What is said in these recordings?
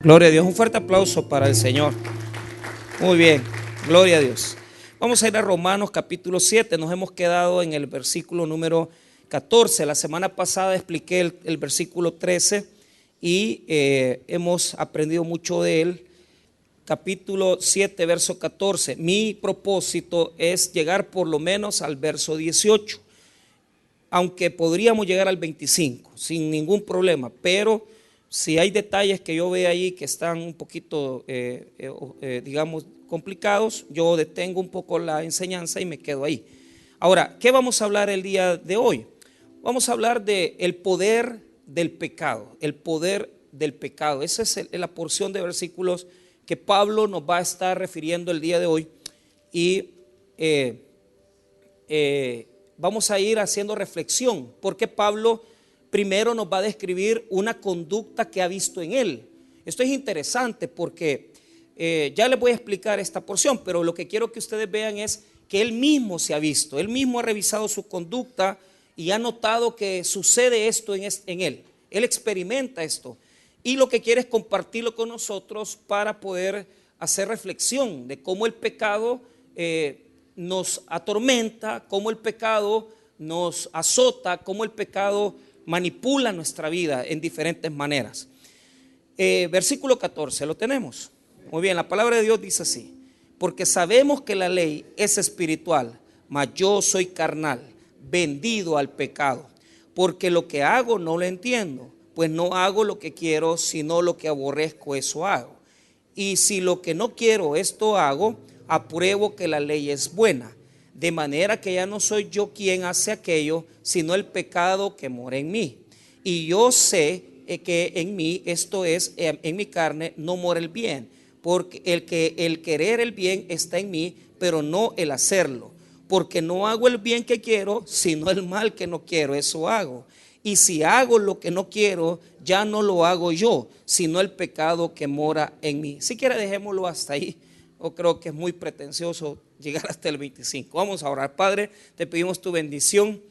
Gloria a Dios, un fuerte aplauso para el Señor. Muy bien, gloria a Dios. Vamos a ir a Romanos capítulo 7, nos hemos quedado en el versículo número 14. La semana pasada expliqué el versículo 13 y hemos aprendido mucho de él. Capítulo 7, verso 14. Mi propósito es llegar por lo menos al verso 18, aunque podríamos llegar al 25 sin ningún problema, pero si hay detalles que yo veo ahí que están un poquito, digamos, complicados, yo detengo un poco la enseñanza y me quedo ahí. Ahora, ¿qué vamos a hablar el día de hoy? Vamos a hablar del poder del pecado, el poder del pecado. Esa es la porción de versículos que Pablo nos va a estar refiriendo el día de hoy y vamos a ir haciendo reflexión, porque Pablo primero nos va a describir una conducta que ha visto en él. Esto es interesante porque ya les voy a explicar esta porción, pero lo que quiero que ustedes vean es que él mismo se ha visto, él mismo ha revisado su conducta y ha notado que sucede esto en él. Él experimenta esto y lo que quiere es compartirlo con nosotros para poder hacer reflexión de cómo el pecado nos atormenta, cómo el pecado nos azota, cómo el pecado manipula nuestra vida en diferentes maneras. Versículo 14, ¿lo tenemos? Muy bien, la palabra de Dios dice así: porque sabemos que la ley es espiritual, mas yo soy carnal, vendido al pecado, porque lo que hago no lo entiendo, pues no hago lo que quiero, sino lo que aborrezco, eso hago. Y si lo que no quiero, esto hago, apruebo que la ley es buena. De manera que ya no soy yo quien hace aquello, sino el pecado que mora en mí. Y yo sé que en mí, esto es, en mi carne, no mora el bien. Porque el querer el bien está en mí, pero no el hacerlo. Porque no hago el bien que quiero, sino el mal que no quiero, eso hago. Y si hago lo que no quiero, ya no lo hago yo, sino el pecado que mora en mí. Si quiere, dejémoslo hasta ahí. Yo creo que es muy pretencioso llegar hasta el 25. Vamos a orar. Padre, te pedimos tu bendición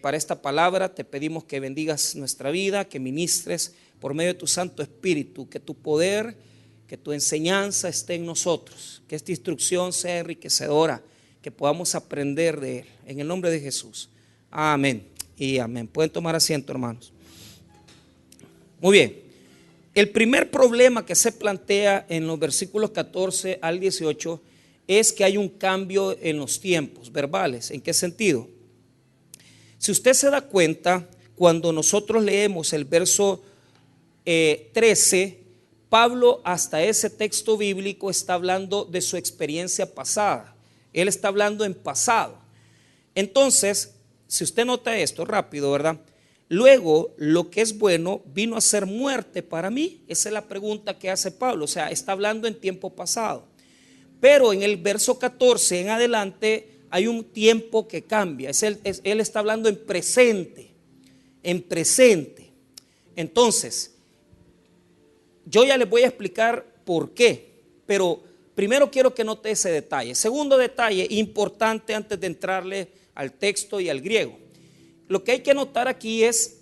para esta palabra. Te pedimos que bendigas nuestra vida, que ministres por medio de tu Santo Espíritu, que tu poder, que tu enseñanza esté en nosotros, que esta instrucción sea enriquecedora, que podamos aprender de él. En el nombre de Jesús. Amén y amén. Pueden tomar asiento, hermanos. Muy bien. El primer problema que se plantea en los versículos 14 al 18 es que hay un cambio en los tiempos verbales. ¿En qué sentido? Si usted se da cuenta, cuando nosotros leemos el verso 13, Pablo hasta ese texto bíblico está hablando de su experiencia pasada. Él está hablando en pasado. Entonces, si usted nota esto rápido, ¿verdad? Luego, lo que es bueno vino a ser muerte para mí. Esa es la pregunta que hace Pablo. O sea, está hablando en tiempo pasado. Pero en el verso 14 en adelante hay un tiempo que cambia. Él está hablando en presente. En presente. Entonces, yo ya les voy a explicar por qué. Pero primero quiero que note ese detalle. Segundo detalle importante antes de entrarle al texto y al griego. Lo que hay que notar aquí es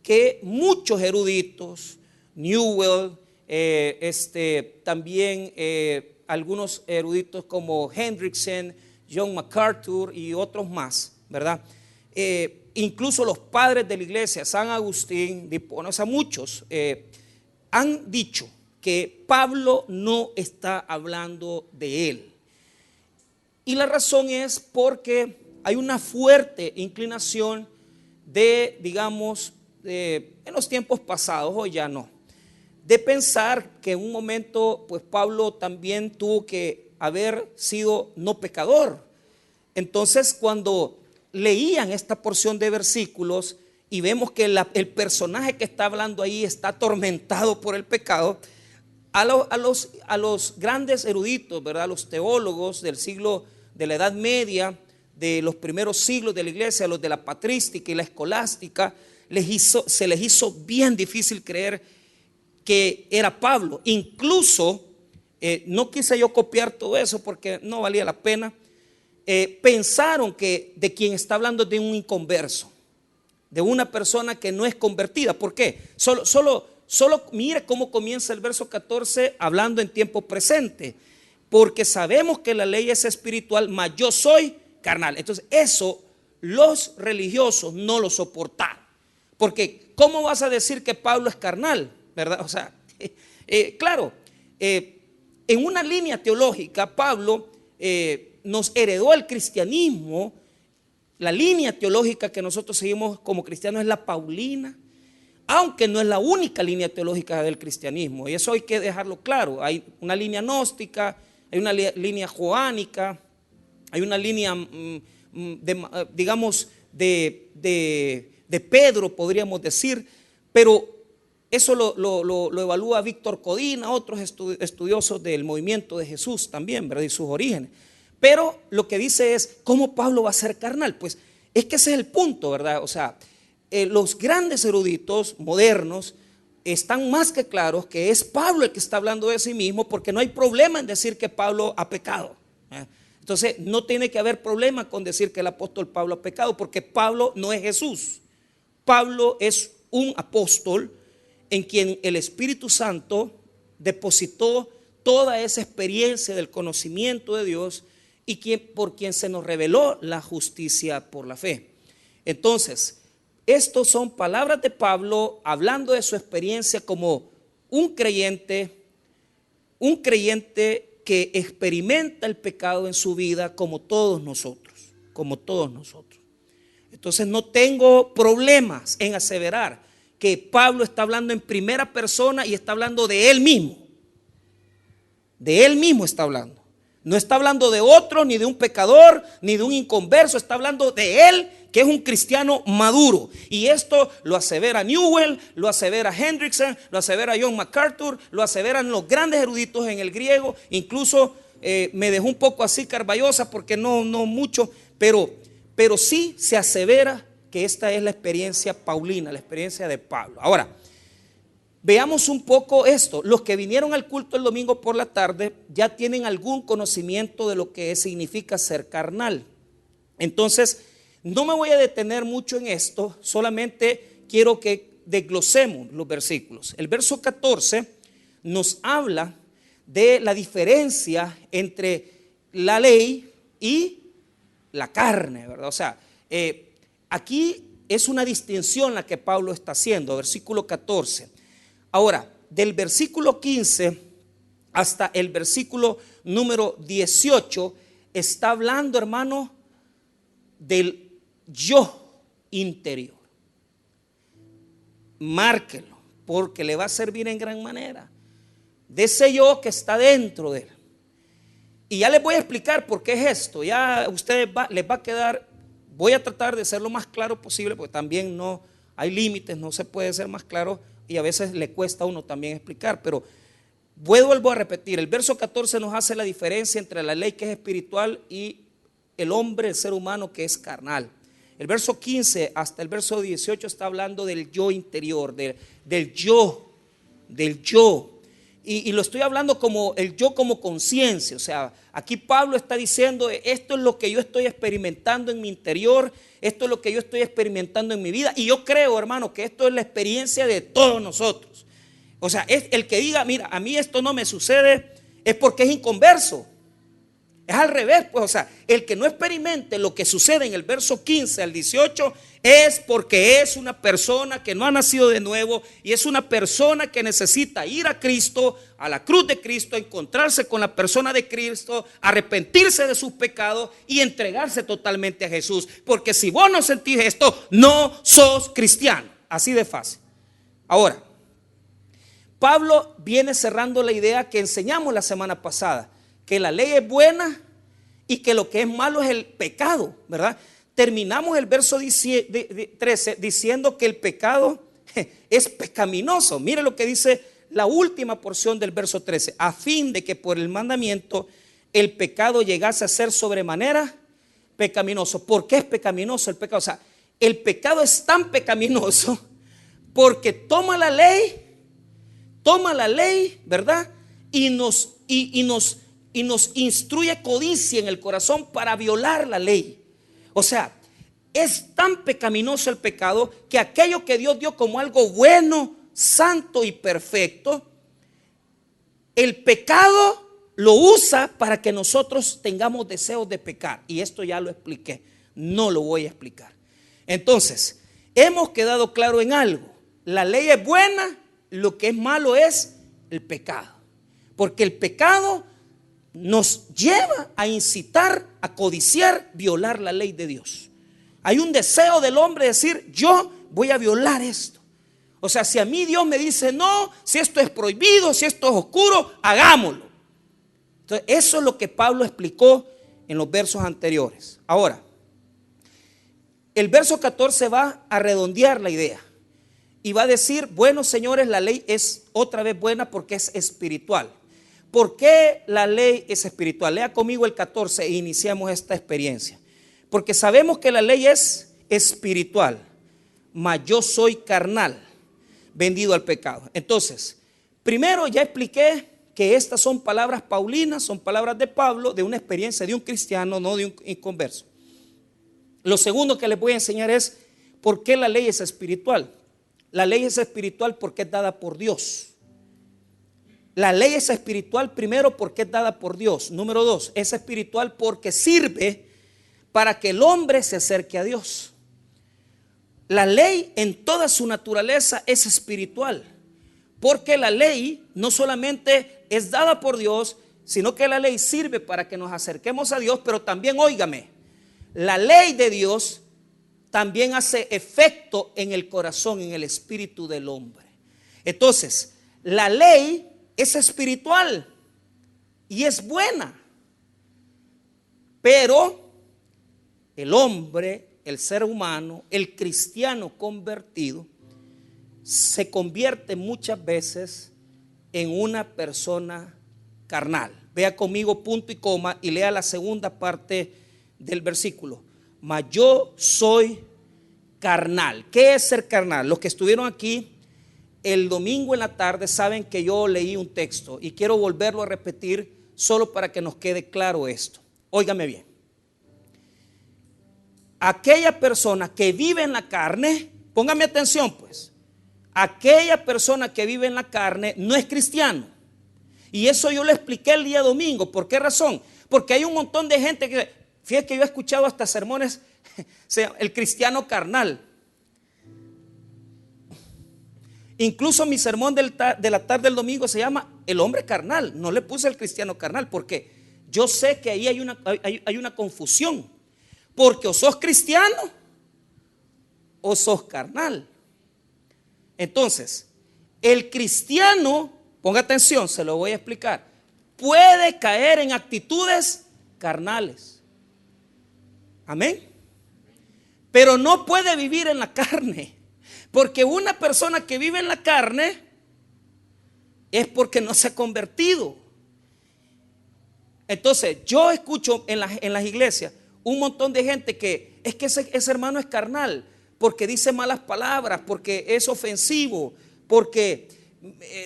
que muchos eruditos, Newell, también algunos eruditos como Hendrickson, John MacArthur y otros más, ¿verdad? Incluso los padres de la iglesia, San Agustín, o sea, muchos han dicho que Pablo no está hablando de él. Y la razón es porque hay una fuerte inclinación de, digamos, en los tiempos pasados, hoy ya no, de pensar que en un momento, pues Pablo también tuvo que haber sido no pecador. Entonces, cuando leían esta porción de versículos y vemos que el personaje que está hablando ahí está atormentado por el pecado, a los grandes eruditos, ¿verdad? Los teólogos del siglo de la Edad Media, de los primeros siglos de la iglesia, los de la patrística y la escolástica, se les hizo bien difícil creer que era Pablo. Incluso, no quise yo copiar todo eso porque no valía la pena, pensaron que de quien está hablando es de un inconverso, de una persona que no es convertida. ¿Por qué? Solo solo mire cómo comienza el verso 14 hablando en tiempo presente. Porque sabemos que la ley es espiritual, mas yo soy carnal. Entonces eso los religiosos no lo soportaron. Porque ¿cómo vas a decir que Pablo es carnal? ¿Verdad? O sea, claro, en una línea teológica Pablo nos heredó el cristianismo. La línea teológica que nosotros seguimos como cristianos es la paulina, aunque no es la única línea teológica del cristianismo, y eso hay que dejarlo claro. Hay una línea gnóstica, hay una línea joánica, hay una línea, digamos, de Pedro, podríamos decir, pero eso lo evalúa Víctor Codina, otros estudiosos del movimiento de Jesús también, ¿verdad? Y sus orígenes. Pero lo que dice es, ¿cómo Pablo va a ser carnal? Pues es que ese es el punto, ¿verdad? O sea, los grandes eruditos modernos están más que claros que es Pablo el que está hablando de sí mismo, porque no hay problema en decir que Pablo ha pecado. Entonces no tiene que haber problema con decir que el apóstol Pablo ha pecado, porque Pablo no es Jesús. Pablo es un apóstol en quien el Espíritu Santo depositó toda esa experiencia del conocimiento de Dios y por quien se nos reveló la justicia por la fe. Entonces, estos son palabras de Pablo hablando de su experiencia como un creyente que experimenta el pecado en su vida como todos nosotros, Entonces no tengo problemas en aseverar que Pablo está hablando en primera persona y está hablando de él mismo. De él mismo está hablando. No está hablando de otro, ni de un pecador, ni de un inconverso. Está hablando de él, que es un cristiano maduro. Y esto lo asevera Newell, lo asevera Hendrickson, lo asevera John MacArthur, lo aseveran los grandes eruditos en el griego. Incluso me dejó un poco así carballosa porque no mucho, pero sí se asevera que esta es la experiencia paulina, la experiencia de Pablo. Ahora, veamos un poco esto. Los que vinieron al culto el domingo por la tarde ya tienen algún conocimiento de lo que significa ser carnal. Entonces, no me voy a detener mucho en esto, solamente quiero que desglosemos los versículos. El verso 14 nos habla de la diferencia entre la ley y la carne, ¿verdad? O sea, aquí es una distinción la que Pablo está haciendo, versículo 14. Ahora, del versículo 15 hasta el versículo número 18 está hablando, hermano, del yo interior. Márquelo, porque le va a servir en gran manera. De ese yo que está dentro de él. Y ya les voy a explicar por qué es esto. Ya a ustedes les va a quedar. Voy a tratar de ser lo más claro posible, porque también no hay límites, no se puede ser más claro y a veces le cuesta a uno también explicar. Pero vuelvo a repetir, el verso 14 nos hace la diferencia entre la ley que es espiritual y el hombre, el ser humano que es carnal. El verso 15 hasta el verso 18 está hablando del yo interior, del yo. Y lo estoy hablando como el yo como conciencia. O sea, aquí Pablo está diciendo, esto es lo que yo estoy experimentando en mi interior, esto es lo que yo estoy experimentando en mi vida. Y yo creo, hermano, que esto es la experiencia de todos nosotros. O sea, es el que diga, mira, a mí esto no me sucede, es porque es inconverso. Es al revés, pues, o sea, el que no experimente lo que sucede en el verso 15 al 18 es porque es una persona que no ha nacido de nuevo y es una persona que necesita ir a Cristo, a la cruz de Cristo, encontrarse con la persona de Cristo, arrepentirse de sus pecados y entregarse totalmente a Jesús. Porque si vos no sentís esto, no sos cristiano. Así de fácil. Ahora, Pablo viene cerrando la idea que enseñamos la semana pasada, que la ley es buena y que lo que es malo es el pecado, ¿verdad? Terminamos el verso 13 diciendo que el pecado es pecaminoso. Mire lo que dice la última porción del verso 13: a fin de que por el mandamiento el pecado llegase a ser sobremanera pecaminoso. ¿Por qué es pecaminoso el pecado? O sea, el pecado es tan pecaminoso porque toma la ley, ¿verdad? Y nos instruye codicia en el corazón para violar la ley. O sea, es tan pecaminoso el pecado que aquello que Dios dio como algo bueno santo y perfecto, el pecado lo usa para que nosotros tengamos deseos de pecar. Y esto ya lo expliqué, no lo voy a explicar. Entonces, hemos quedado claro en algo. La ley es buena, lo que es malo es el pecado. Porque el pecado nos lleva a incitar, a codiciar, violar la ley de Dios. Hay un deseo del hombre de decir, yo voy a violar esto. O sea, si a mí Dios me dice no, si esto es prohibido, si esto es oscuro, hagámoslo. Entonces, eso es lo que Pablo explicó en los versos anteriores. Ahora, el verso 14 va a redondear la idea y va a decir, bueno, señores, la ley es otra vez buena porque es espiritual. ¿Por qué la ley es espiritual? Lea conmigo el 14 e iniciamos esta experiencia. Porque sabemos que la ley es espiritual, mas yo soy carnal, vendido al pecado. Entonces, primero ya expliqué que estas son palabras paulinas, son palabras de Pablo, de una experiencia de un cristiano, no de un inconverso. Lo segundo que les voy a enseñar es por qué la ley es espiritual. La ley es espiritual porque es dada por Dios. La ley es espiritual primero porque es dada por Dios. Número dos, es espiritual porque sirve para que el hombre se acerque a Dios. La ley en toda su naturaleza es espiritual, porque la ley no solamente es dada por Dios, sino que la ley sirve para que nos acerquemos a Dios, pero también, óigame, la ley de Dios también hace efecto en el corazón, en el espíritu del hombre. Entonces, la ley es espiritual y es buena, pero el hombre, el ser humano, el cristiano convertido, se convierte muchas veces en una persona carnal. Vea conmigo punto y coma y lea la segunda parte del versículo. Mas yo soy carnal. ¿Qué es ser carnal? Los que estuvieron aquí el domingo en la tarde saben que yo leí un texto y quiero volverlo a repetir solo para que nos quede claro esto. Óigame bien. Aquella persona que vive en la carne, póngame atención pues, aquella persona que vive en la carne no es cristiano. Y eso yo le expliqué el día domingo. ¿Por qué razón? Porque hay un montón de gente que, fíjate que yo he escuchado hasta sermones, el cristiano carnal. Incluso mi sermón de la tarde del domingo se llama el hombre carnal. No le puse el cristiano carnal porque yo sé que ahí hay una confusión. Porque o sos cristiano o sos carnal. Entonces, el cristiano, ponga atención, se lo voy a explicar, puede caer en actitudes carnales. Amén. Pero no puede vivir en la carne. Porque una persona que vive en la carne es porque no se ha convertido. Entonces, yo escucho en las iglesias un montón de gente que es que ese hermano es carnal, porque dice malas palabras, porque es ofensivo, porque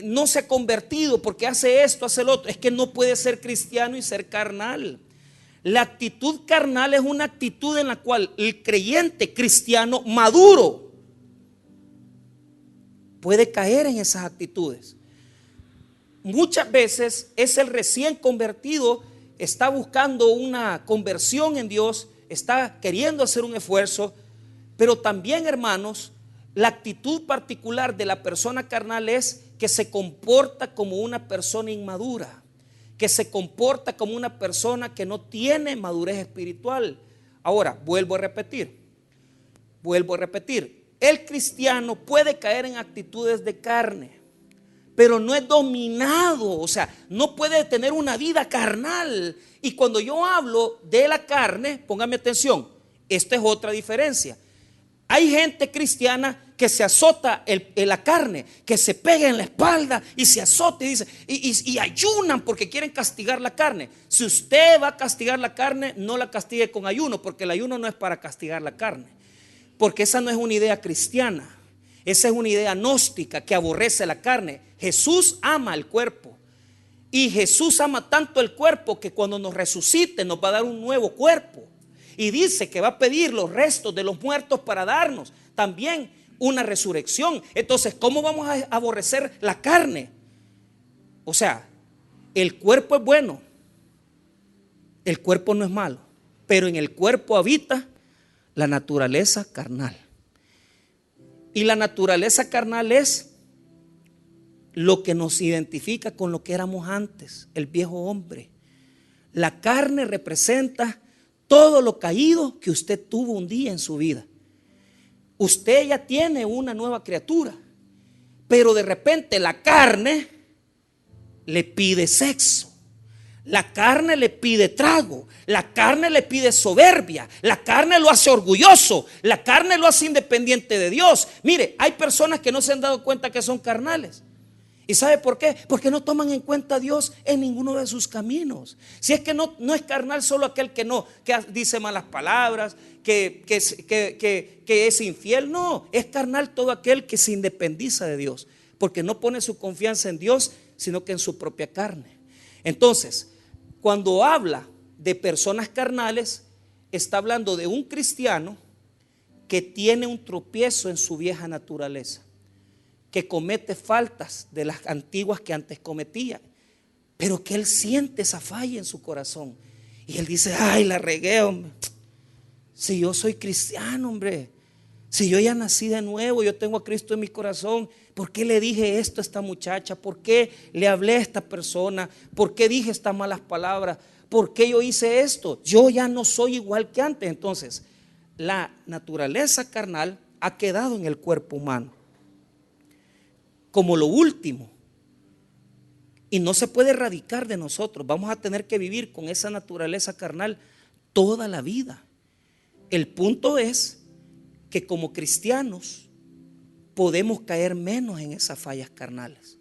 no se ha convertido, porque hace esto, hace lo otro. Es que no puede ser cristiano y ser carnal. La actitud carnal es una actitud en la cual el creyente cristiano maduro puede caer en esas actitudes. Muchas veces es el recién convertido, está buscando una conversión en Dios, está queriendo hacer un esfuerzo, pero también, hermanos, la actitud particular de la persona carnal es que se comporta como una persona inmadura, que se comporta como una persona que no tiene madurez espiritual. Ahora, vuelvo a repetir, el cristiano puede caer en actitudes de carne, pero no es dominado, o sea, no puede tener una vida carnal. Y cuando yo hablo de la carne, póngame atención, esta es otra diferencia. Hay gente cristiana que se azota en la carne, que se pega en la espalda y se azota y dice, y ayunan porque quieren castigar la carne. Si usted va a castigar la carne, no la castigue con ayuno, porque el ayuno no es para castigar la carne, porque esa no es una idea cristiana. Esa es una idea gnóstica que aborrece la carne. Jesús ama el cuerpo. Y Jesús ama tanto el cuerpo que cuando nos resucite nos va a dar un nuevo cuerpo. Y dice que va a pedir los restos de los muertos para darnos también una resurrección. Entonces, ¿cómo vamos a aborrecer la carne? O sea, el cuerpo es bueno, el cuerpo no es malo, pero en el cuerpo habita la naturaleza carnal. Y la naturaleza carnal es lo que nos identifica con lo que éramos antes, el viejo hombre. La carne representa todo lo caído que usted tuvo un día en su vida. Usted ya tiene una nueva criatura, pero de repente la carne le pide sexo. La carne le pide trago, la carne le pide soberbia, la carne lo hace orgulloso, la carne lo hace independiente de Dios. Mire, hay personas que no se han dado cuenta que son carnales. ¿Y sabe por qué? Porque no toman en cuenta a Dios en ninguno de sus caminos. Si es que no es carnal solo aquel que dice malas palabras, que es infiel. No, es carnal todo aquel que se independiza de Dios, porque no pone su confianza en Dios, sino que en su propia carne. Entonces, cuando habla de personas carnales, está hablando de un cristiano que tiene un tropiezo en su vieja naturaleza, que comete faltas de las antiguas que antes cometía, pero que él siente esa falla en su corazón. Y él dice: ay, la regué, hombre. Si yo soy cristiano, hombre, si yo ya nací de nuevo, yo tengo a Cristo en mi corazón, ¿por qué le dije esto a esta muchacha? ¿Por qué le hablé a esta persona? ¿Por qué dije estas malas palabras? ¿Por qué yo hice esto? Yo ya no soy igual que antes. Entonces, la naturaleza carnal ha quedado en el cuerpo humano como lo último, y no se puede erradicar de nosotros. Vamos a tener que vivir con esa naturaleza carnal toda la vida. El punto es que como cristianos podemos caer menos en esas fallas carnales.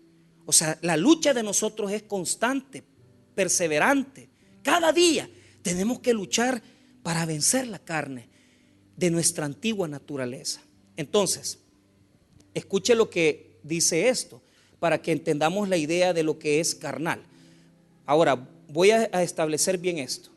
O sea, la lucha de nosotros es constante, perseverante. Cada día tenemos que luchar para vencer la carne de nuestra antigua naturaleza. Entonces, escuche lo que dice esto, para que entendamos la idea de lo que es carnal. Ahora, voy a establecer bien esto.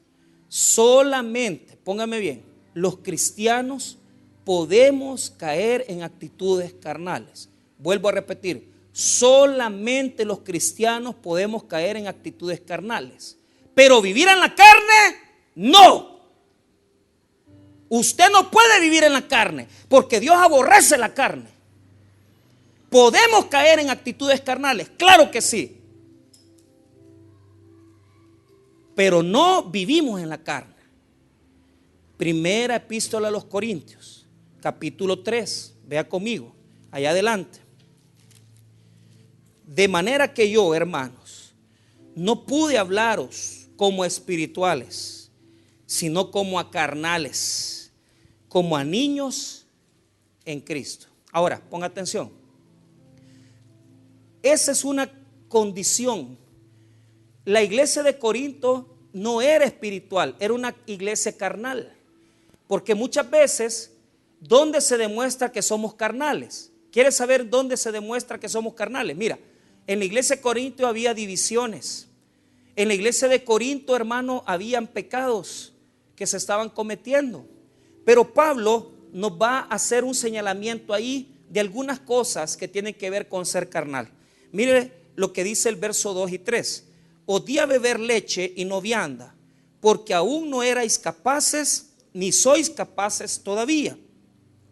Solamente, póngame bien, los cristianos podemos caer en actitudes carnales. Vuelvo a repetir, solamente los cristianos podemos caer en actitudes carnales, pero vivir en la carne, no. Usted no puede vivir en la carne, porque Dios aborrece la carne. ¿Podemos caer en actitudes carnales? Claro que sí. Pero no vivimos en la carne. Primera epístola a los Corintios, capítulo 3. Vea conmigo, allá adelante. De manera que yo, hermanos, no pude hablaros como a espirituales, sino como a carnales, como a niños en Cristo. Ahora, ponga atención. Esa es una condición. La iglesia de Corinto no era espiritual, era una iglesia carnal. Porque muchas veces, ¿dónde se demuestra que somos carnales? ¿Quieres saber dónde se demuestra que somos carnales? Mira, en la iglesia de Corinto había divisiones. En la iglesia de Corinto, hermano, habían pecados que se estaban cometiendo. Pero Pablo nos va a hacer un señalamiento ahí de algunas cosas que tienen que ver con ser carnal. Mire lo que dice el verso 2 y 3. Os di a beber leche y no vianda, porque aún no erais capaces, ni sois capaces todavía,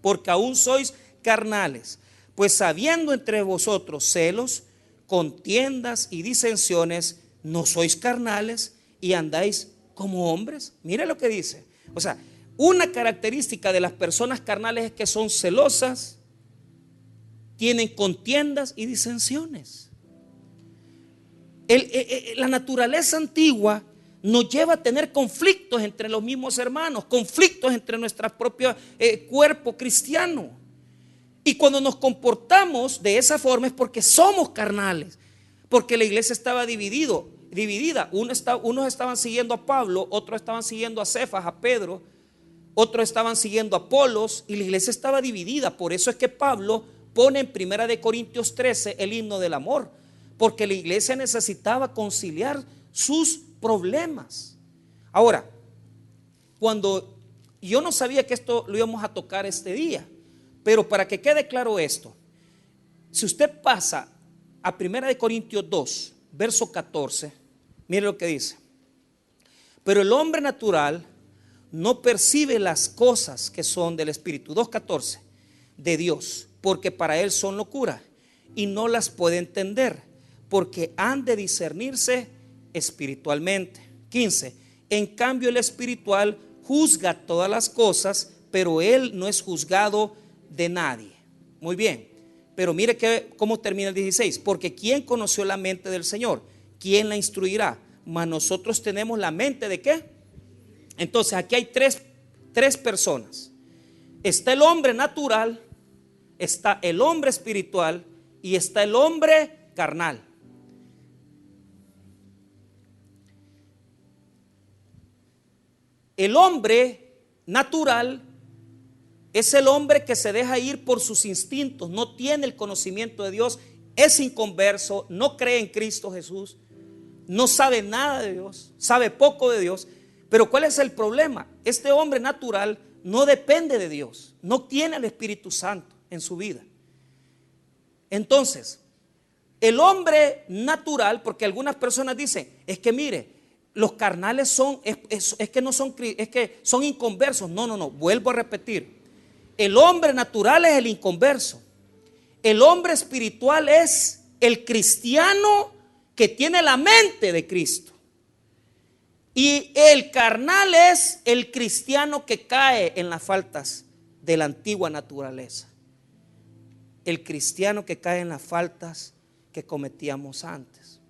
porque aún sois carnales. Pues habiendo entre vosotros celos, contiendas y disensiones, no sois carnales y andáis como hombres. Mire lo que dice. O sea, una característica de las personas carnales es que son celosas, tienen contiendas y disensiones. La naturaleza antigua nos lleva a tener conflictos entre los mismos hermanos, conflictos entre nuestro propio cuerpo cristiano. Y cuando nos comportamos de esa forma es porque somos carnales, porque la iglesia estaba dividida. Unos estaban siguiendo a Pablo, otros estaban siguiendo a Cefas, a Pedro, otros estaban siguiendo a Apolos, y la iglesia estaba dividida. Por eso es que Pablo pone en 1 Corintios 13 el himno del amor, porque la iglesia necesitaba conciliar sus problemas. Ahora, cuando yo no sabía que esto lo íbamos a tocar este día, Pero para que quede claro esto, si usted pasa a 1 Corintios 2, verso 14, mire lo que dice. Pero el hombre natural no percibe las cosas que son del Espíritu, 2:14, de Dios, porque para él son locura y no las puede entender, porque han de discernirse espiritualmente. 15, en cambio el espiritual juzga todas las cosas, pero él no es juzgado de nadie. Muy bien, pero mire cómo termina el 16, porque ¿quién conoció la mente del Señor? ¿Quién la instruirá? Mas nosotros tenemos la mente ¿de qué? Entonces aquí hay tres personas. Está el hombre natural, está el hombre espiritual y está el hombre carnal. El hombre natural es el hombre que se deja ir por sus instintos, no tiene el conocimiento de Dios, es inconverso, no cree en Cristo Jesús, no sabe nada de Dios, sabe poco de Dios. Pero ¿cuál es el problema? Este hombre natural no depende de Dios, no tiene el Espíritu Santo en su vida. Entonces, el hombre natural, porque algunas personas dicen, es que mire, los carnales son, es que no son, es que son inconversos. No, vuelvo a repetir. El hombre natural es el inconverso. El hombre espiritual es el cristiano que tiene la mente de Cristo. Y el carnal es el cristiano que cae en las faltas de la antigua naturaleza. El cristiano que cae en las faltas que cometíamos antes.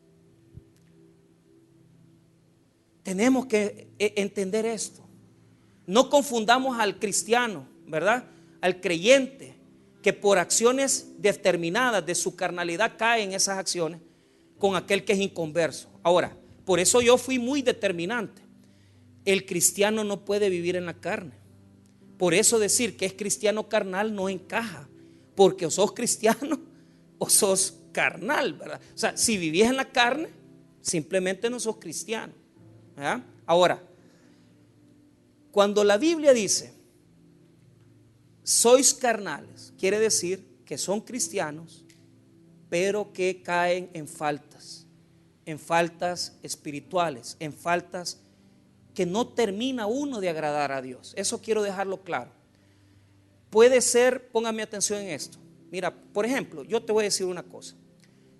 Tenemos que entender esto. No confundamos al cristiano, ¿verdad? Al creyente que por acciones determinadas de su carnalidad cae en esas acciones con aquel que es inconverso. Ahora, por eso yo fui muy determinante. El cristiano no puede vivir en la carne. Por eso decir que es cristiano carnal no encaja, porque o sos cristiano o sos carnal, ¿verdad? O sea, si vivís en la carne, simplemente no sos cristiano, ¿verdad? Ahora, cuando la Biblia dice sois carnales, quiere decir que son cristianos, pero que caen en faltas espirituales, en faltas que no termina uno de agradar a Dios. Eso quiero dejarlo claro. Puede ser, póngame atención en esto. Mira, por ejemplo, yo te voy a decir una cosa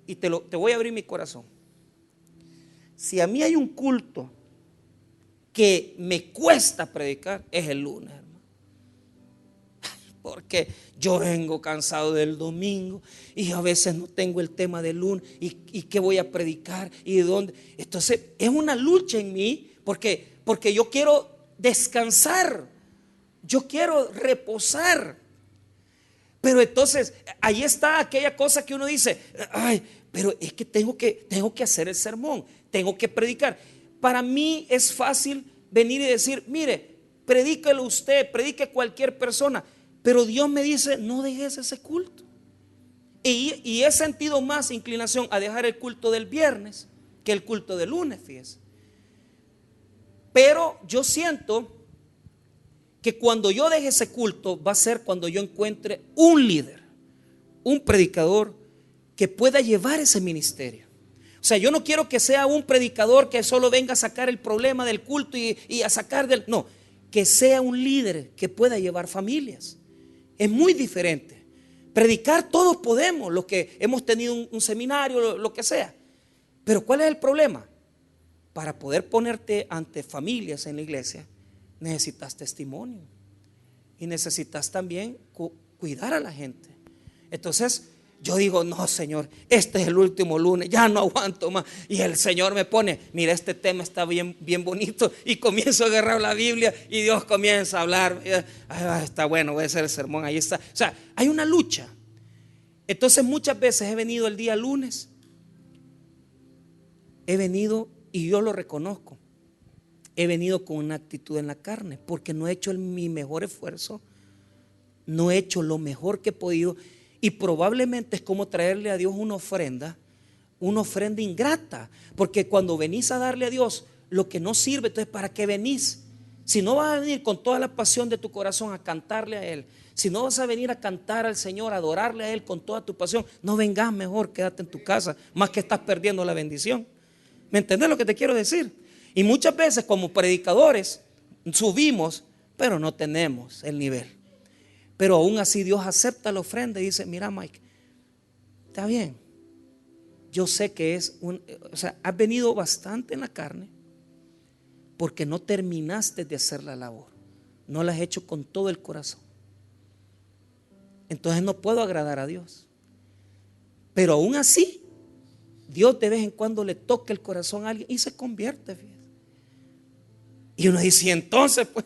y te voy a abrir mi corazón. Si a mí hay un culto que me cuesta predicar, es el lunes, hermano. Porque yo vengo cansado del domingo y a veces no tengo el tema del lunes y qué voy a predicar y de dónde. Entonces es una lucha en mí porque yo quiero descansar, yo quiero reposar. Pero entonces ahí está aquella cosa que uno dice, ay, pero es que tengo que hacer el sermón, tengo que predicar. Para mí es fácil venir y decir, mire, predíquelo usted, predique cualquier persona. Pero Dios me dice, no dejes ese culto. Y he sentido más inclinación a dejar el culto del viernes que el culto del lunes, fíjese. Pero yo siento que cuando yo deje ese culto va a ser cuando yo encuentre un líder, un predicador que pueda llevar ese ministerio. O sea, yo no quiero que sea un predicador que solo venga a sacar el problema del culto y a sacar del... No, que sea un líder que pueda llevar familias. Es muy diferente. Predicar todos podemos, los que hemos tenido un seminario, lo que sea. Pero ¿cuál es el problema? Para poder ponerte ante familias en la iglesia, necesitas testimonio. Y necesitas también cuidar a la gente. Entonces yo digo, no, Señor, este es el último lunes, ya no aguanto más. Y el Señor me pone, mira, este tema está bien bonito. Y comienzo a agarrar la Biblia y Dios comienza a hablar. Está bueno, voy a hacer el sermón, ahí está. O sea, hay una lucha. Entonces muchas veces he venido el día lunes, he venido, y yo lo reconozco, he venido con una actitud en la carne, porque no he hecho mi mejor esfuerzo, no he hecho lo mejor que he podido. Y probablemente es como traerle a Dios una ofrenda ingrata. Porque cuando venís a darle a Dios lo que no sirve, entonces ¿para qué venís? Si no vas a venir con toda la pasión de tu corazón a cantarle a Él, si no vas a venir a cantar al Señor, a adorarle a Él con toda tu pasión, no vengas, mejor quédate en tu casa, más que estás perdiendo la bendición. ¿Me entendés lo que te quiero decir? Y muchas veces como predicadores subimos, pero no tenemos el nivel. Pero aún así Dios acepta la ofrenda y dice: mira, Mike, está bien, yo sé que has venido bastante en la carne, porque no terminaste de hacer la labor, no la has hecho con todo el corazón. Entonces no puedo agradar a Dios. Pero aún así, Dios de vez en cuando le toca el corazón a alguien y se convierte, fíjate. Y uno dice: entonces pues,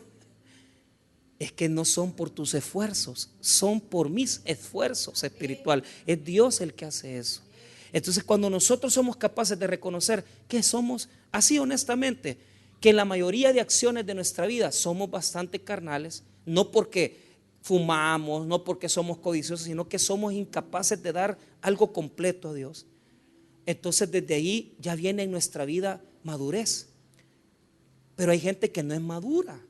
es que no son por tus esfuerzos, son por mis esfuerzos espirituales. Es Dios el que hace eso. Entonces cuando nosotros somos capaces de reconocer que somos así honestamente, que en la mayoría de acciones de nuestra vida somos bastante carnales, no porque fumamos, no porque somos codiciosos, sino que somos incapaces de dar algo completo a Dios. Entonces desde ahí ya viene en nuestra vida madurez. Pero hay gente que no es madura,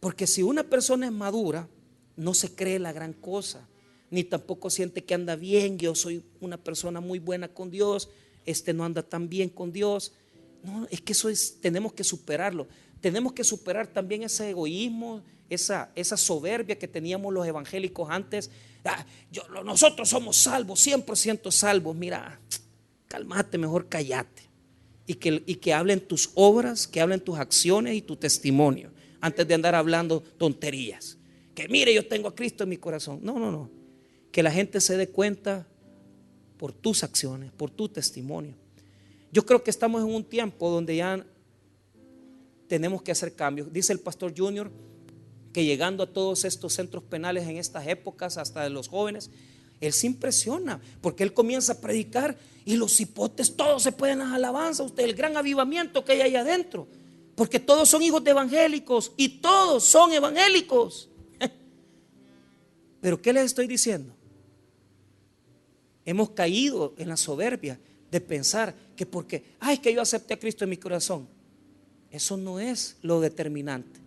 porque si una persona es madura, no se cree la gran cosa, ni tampoco siente que anda bien. Yo soy una persona muy buena con Dios, no anda tan bien con Dios. No, es que tenemos que superarlo. Tenemos que superar también ese egoísmo, esa soberbia que teníamos los evangélicos antes. Nosotros somos salvos, 100% salvos. Mira, cálmate, mejor cállate. Y que hablen tus obras, que hablen tus acciones y tu testimonio, antes de andar hablando tonterías. Que mire, yo tengo a Cristo en mi corazón. No. Que la gente se dé cuenta por tus acciones, por tu testimonio. Yo creo que estamos en un tiempo donde ya tenemos que hacer cambios. Dice el pastor Junior que llegando a todos estos centros penales en estas épocas, hasta de los jóvenes, él se impresiona porque él comienza a predicar y los hipotes todos se pueden las alabanzas. Usted, el gran avivamiento que hay ahí adentro, porque todos son hijos de evangélicos y todos son evangélicos. Pero ¿qué les estoy diciendo? Hemos caído en la soberbia de pensar que porque es que yo acepté a Cristo en mi corazón. Eso no es lo determinante.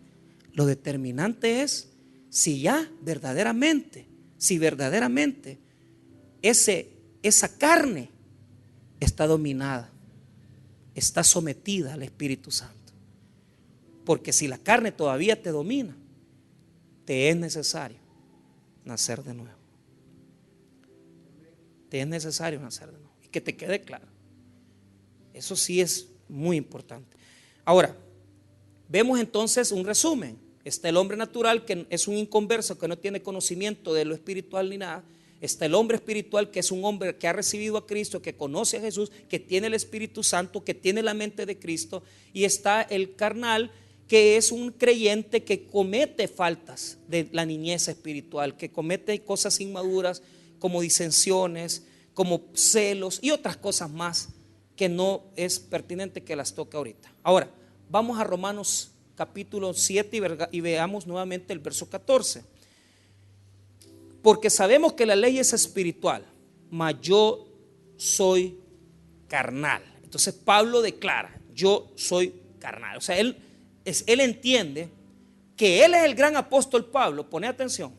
Lo determinante es si verdaderamente esa carne está dominada, está sometida al Espíritu Santo. Porque si la carne todavía te domina, te es necesario nacer de nuevo. Te es necesario nacer de nuevo. Y que te quede claro. Eso sí es muy importante. Ahora, vemos entonces un resumen. Está el hombre natural, que es un inconverso, que no tiene conocimiento de lo espiritual ni nada. Está el hombre espiritual, que es un hombre que ha recibido a Cristo, que conoce a Jesús, que tiene el Espíritu Santo, que tiene la mente de Cristo. Y está el carnal, que es un creyente que comete faltas de la niñez espiritual, que comete cosas inmaduras como disensiones, como celos y otras cosas más que no es pertinente que las toque ahorita. Ahora, vamos a Romanos capítulo 7 y veamos nuevamente el verso 14. Porque sabemos que la ley es espiritual, mas yo soy carnal. Entonces Pablo declara: yo soy carnal. O sea, él entiende que él es el gran apóstol Pablo. Pone atención.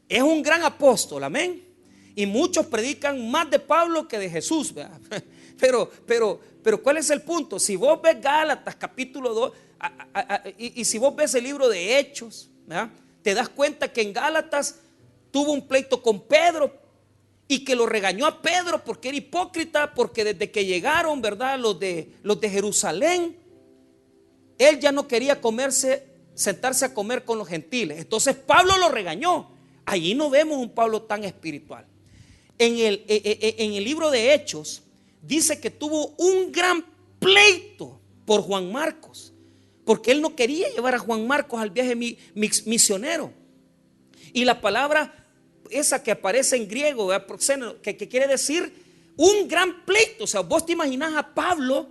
Es un gran apóstol, amén. Y muchos predican más de Pablo que de Jesús, ¿verdad? Pero ¿cuál es el punto? Si vos ves Gálatas capítulo 2 y si vos ves el libro de Hechos, ¿verdad?, te das cuenta que en Gálatas tuvo un pleito con Pedro y que lo regañó a Pedro porque era hipócrita, porque desde que llegaron, ¿verdad?, los de Jerusalén, él ya no quería sentarse a comer con los gentiles. Entonces Pablo lo regañó. Allí no vemos un Pablo tan espiritual. En el libro de Hechos dice que tuvo un gran pleito por Juan Marcos, porque él no quería llevar a Juan Marcos al viaje misionero. Y la palabra esa que aparece en griego, que quiere decir un gran pleito. O sea, vos te imaginás a Pablo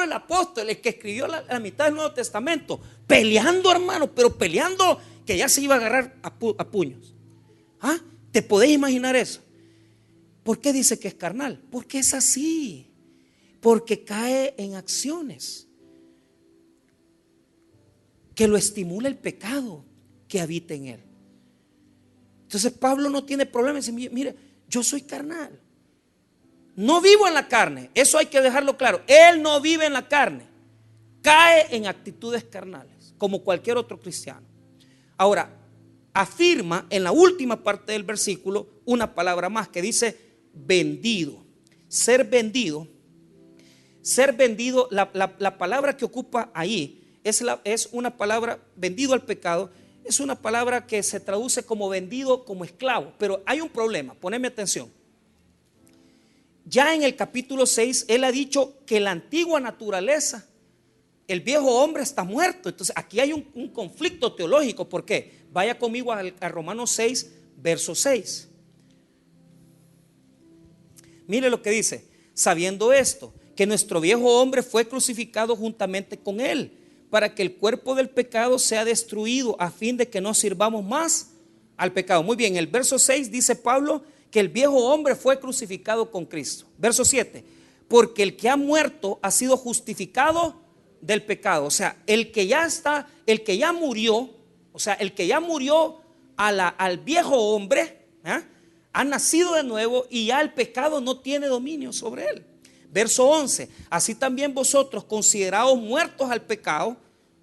el apóstol, el que escribió la mitad del Nuevo Testamento, peleando, hermano, pero peleando que ya se iba a agarrar a puños. ¿Te podés imaginar eso? ¿Por qué dice que es carnal? Porque es así, porque cae en acciones. que lo estimula el pecado que habita en él. Entonces Pablo no tiene problema. Dice, mire, yo soy carnal, no vivo en la carne. Eso hay que dejarlo claro. Él no vive en la carne, cae en actitudes carnales como cualquier otro cristiano. Ahora, afirma en la última parte del versículo una palabra más que dice vendido. Ser vendido. Ser vendido, la palabra que ocupa ahí es una palabra, vendido al pecado, es una palabra que se traduce como vendido como esclavo. Pero hay un problema, poneme atención. Ya en el capítulo 6 él ha dicho que la antigua naturaleza, el viejo hombre está muerto. Entonces aquí hay un conflicto teológico. ¿Por qué? Vaya conmigo a Romanos 6, verso 6. Mire lo que dice: sabiendo esto, que nuestro viejo hombre fue crucificado juntamente con él, para que el cuerpo del pecado sea destruido, a fin de que no sirvamos más al pecado. Muy bien, el verso 6 dice Pablo que el viejo hombre fue crucificado con Cristo. Verso 7, porque el que ha muerto ha sido justificado del pecado. O sea, el que ya murió, o sea, el que ya murió al viejo hombre, ha nacido de nuevo y ya el pecado no tiene dominio sobre él. Verso 11, así también vosotros consideraos muertos al pecado,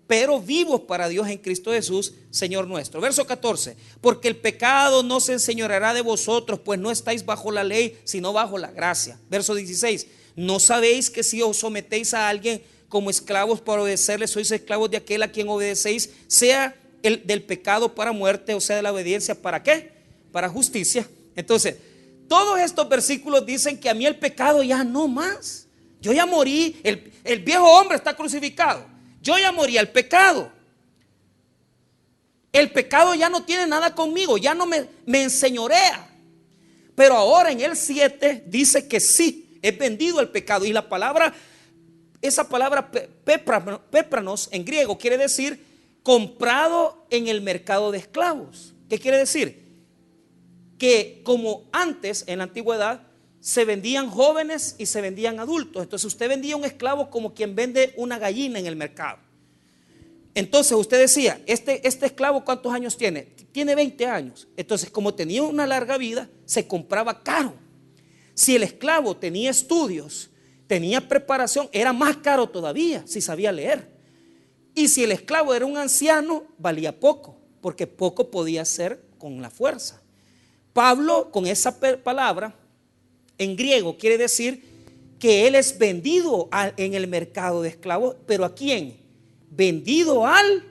pero vivos para Dios en Cristo Jesús, Señor nuestro. Verso 14, porque el pecado no se enseñoreará de vosotros, pues no estáis bajo la ley, sino bajo la gracia. Verso 16, no sabéis que si os sometéis a alguien como esclavos para obedecerle, sois esclavos de aquel a quien obedecéis, sea el del pecado para muerte, o sea de la obediencia para ¿qué? Para justicia. Entonces, todos estos versículos dicen que a mí el pecado ya no más. Yo ya morí, el viejo hombre está crucificado. Yo ya morí al pecado. El pecado ya no tiene nada conmigo, ya no me enseñorea. Pero ahora en el 7 dice que sí, es vendido el pecado. Y la palabra, esa palabra pépranos en griego quiere decir comprado en el mercado de esclavos. ¿Qué quiere decir? Que como antes en la antigüedad se vendían jóvenes y se vendían adultos. Entonces usted vendía un esclavo como quien vende una gallina en el mercado. Entonces usted decía, este esclavo ¿cuántos años tiene? Tiene 20 años. Entonces como tenía una larga vida, se compraba caro. Si el esclavo tenía estudios, tenía preparación, era más caro todavía si sabía leer. Y si el esclavo era un anciano, valía poco, porque poco podía hacer con la fuerza. Pablo con esa palabra en griego quiere decir que él es vendido en el mercado de esclavos. ¿Pero a quién? Vendido al.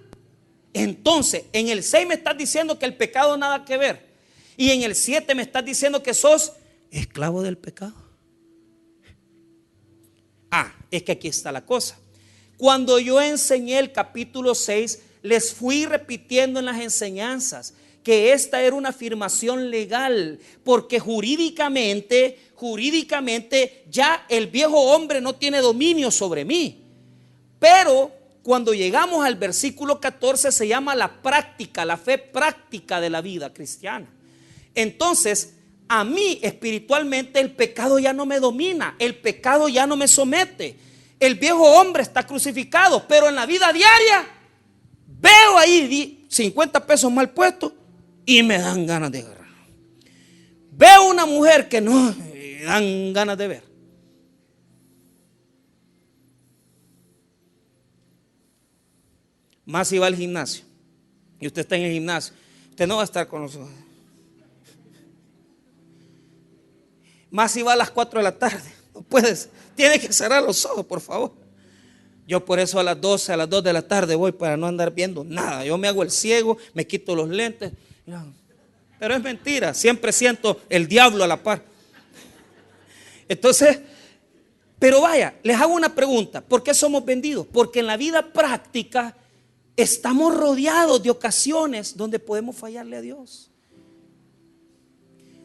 Entonces en el 6 me estás diciendo que el pecado nada que ver, y en el 7 me estás diciendo que sos esclavo del pecado. Es que aquí está la cosa. Cuando yo enseñé el capítulo 6, les fui repitiendo en las enseñanzas que esta era una afirmación legal, porque jurídicamente ya el viejo hombre no tiene dominio sobre mí. Pero cuando llegamos al versículo 14 se llama la práctica, la fe práctica de la vida cristiana. Entonces a mí espiritualmente el pecado ya no me domina, el pecado ya no me somete. El viejo hombre está crucificado, pero en la vida diaria veo ahí 50 pesos mal puestos y me dan ganas de agarrar. Veo una mujer que no me dan ganas de ver. Más si va al gimnasio y usted está en el gimnasio, usted no va a estar con los ojos. Más si va a las 4 de la tarde, no puedes, tiene que cerrar los ojos, por favor. Yo por eso a las 12, a las 2 de la tarde voy, para no andar viendo nada. Yo me hago el ciego, me quito los lentes. Pero es mentira, siempre siento el diablo a la par. Entonces, pero vaya, les hago una pregunta: ¿por qué somos vendidos? Porque en la vida práctica estamos rodeados de ocasiones donde podemos fallarle a Dios.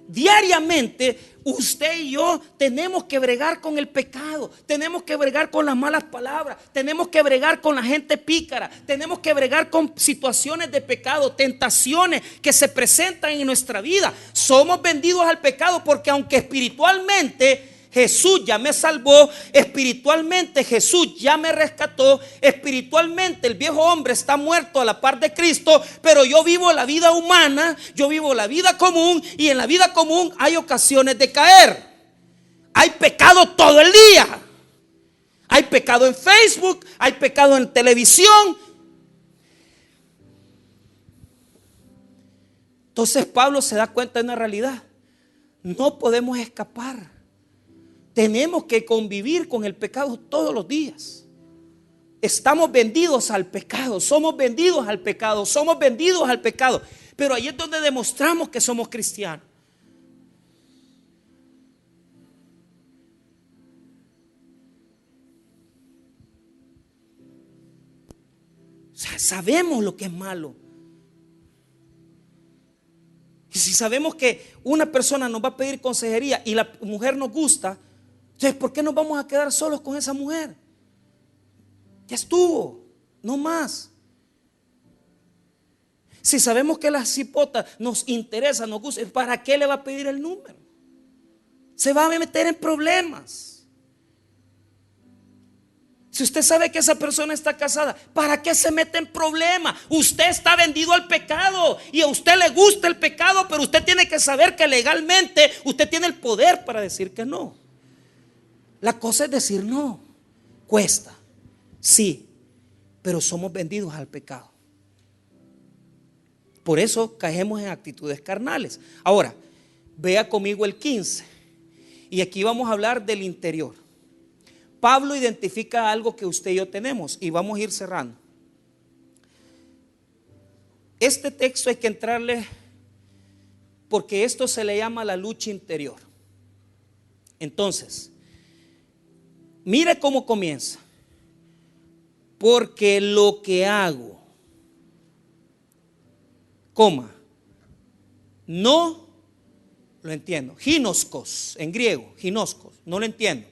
Diariamente usted y yo tenemos que bregar con el pecado, tenemos que bregar con las malas palabras, tenemos que bregar con la gente pícara, tenemos que bregar con situaciones de pecado, tentaciones que se presentan en nuestra vida. Somos vendidos al pecado porque aunque espiritualmente Jesús ya me salvó, espiritualmente Jesús ya me rescató, espiritualmente el viejo hombre está muerto a la par de Cristo, pero yo vivo la vida humana, yo vivo la vida común, y en la vida común hay ocasiones de caer. Hay pecado todo el día. Hay pecado en Facebook, hay pecado en televisión. Entonces Pablo se da cuenta de una realidad: no podemos escapar. Tenemos que convivir con el pecado todos los días. Estamos vendidos al pecado, somos vendidos al pecado, somos vendidos al pecado. Pero ahí es donde demostramos que somos cristianos. O sea, sabemos lo que es malo. Y si sabemos que una persona nos va a pedir consejería y la mujer nos gusta, entonces ¿por qué nos vamos a quedar solos con esa mujer? Ya estuvo, no más. Si sabemos que la cipota nos interesa, nos gusta, ¿para qué le va a pedir el número? Se va a meter en problemas. Si usted sabe que esa persona está casada, ¿para qué se mete en problemas? Usted está vendido al pecado y a usted le gusta el pecado, pero usted tiene que saber que legalmente usted tiene el poder para decir que no. La cosa es decir no. Cuesta, sí, pero somos vendidos al pecado. Por eso caemos en actitudes carnales. Ahora, vea conmigo el 15. Y aquí vamos a hablar del interior. Pablo identifica algo que usted y yo tenemos, y vamos a ir cerrando. Este texto hay que entrarle porque esto se le llama la lucha interior. Entonces, mire cómo comienza. Porque lo que hago, no lo entiendo. Ginoskos en griego, ginoskos, no lo entiendo.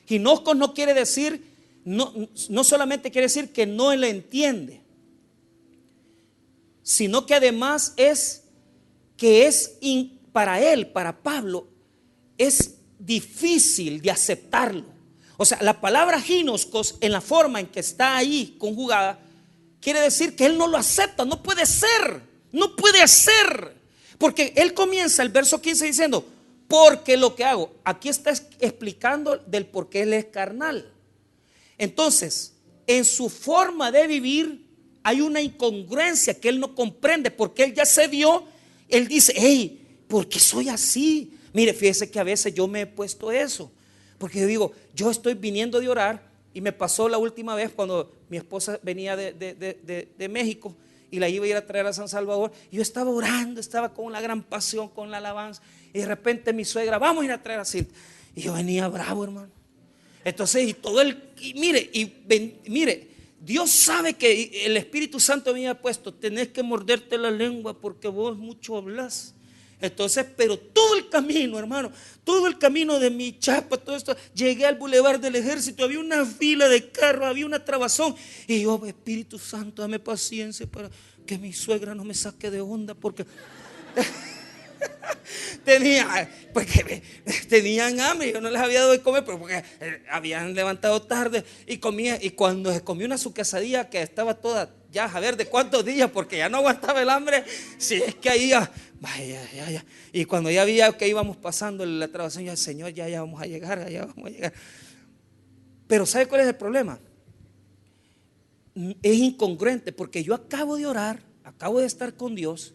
Ginoskos no quiere decir, no solamente quiere decir que no le entiende, sino que además es que para él, para Pablo, es difícil de aceptarlo. O sea, la palabra ginoskos, en la forma en que está ahí conjugada, quiere decir que él no lo acepta. No puede ser, no puede ser. Porque él comienza el verso 15 diciendo: porque lo que hago. Aquí está explicando del por qué él es carnal. Entonces, en su forma de vivir hay una incongruencia que él no comprende, porque él ya se vio. Él dice: hey, ¿por qué soy así? Mire, fíjese que a veces yo me he puesto eso, porque yo digo, yo estoy viniendo de orar, y me pasó la última vez cuando mi esposa venía de México y la iba a ir a traer a San Salvador. Yo estaba orando, estaba con la gran pasión, con la alabanza, y de repente mi suegra: vamos a ir a traer a Cintia. Y yo venía bravo, hermano. Entonces, mire, Dios sabe que el Espíritu Santo me había puesto: tenés que morderte la lengua porque vos mucho hablas. Entonces, pero todo el camino, hermano, todo el camino de mi chapa, todo esto, llegué al Boulevard del Ejército, había una fila de carros, había una trabazón, y yo: Espíritu Santo, dame paciencia para que mi suegra no me saque de onda, porque tenían hambre, yo no les había dado de comer, pero porque habían levantado tarde y comía. Y cuando se comió una su quesadilla que estaba toda, ya a ver de cuántos días, porque ya no aguantaba el hambre, si es que ahí ya. Y cuando ya había que íbamos pasando la trabación, ya: Señor, ya vamos a llegar, ya vamos a llegar. Pero ¿sabe cuál es el problema? Es incongruente, porque yo acabo de orar, acabo de estar con Dios,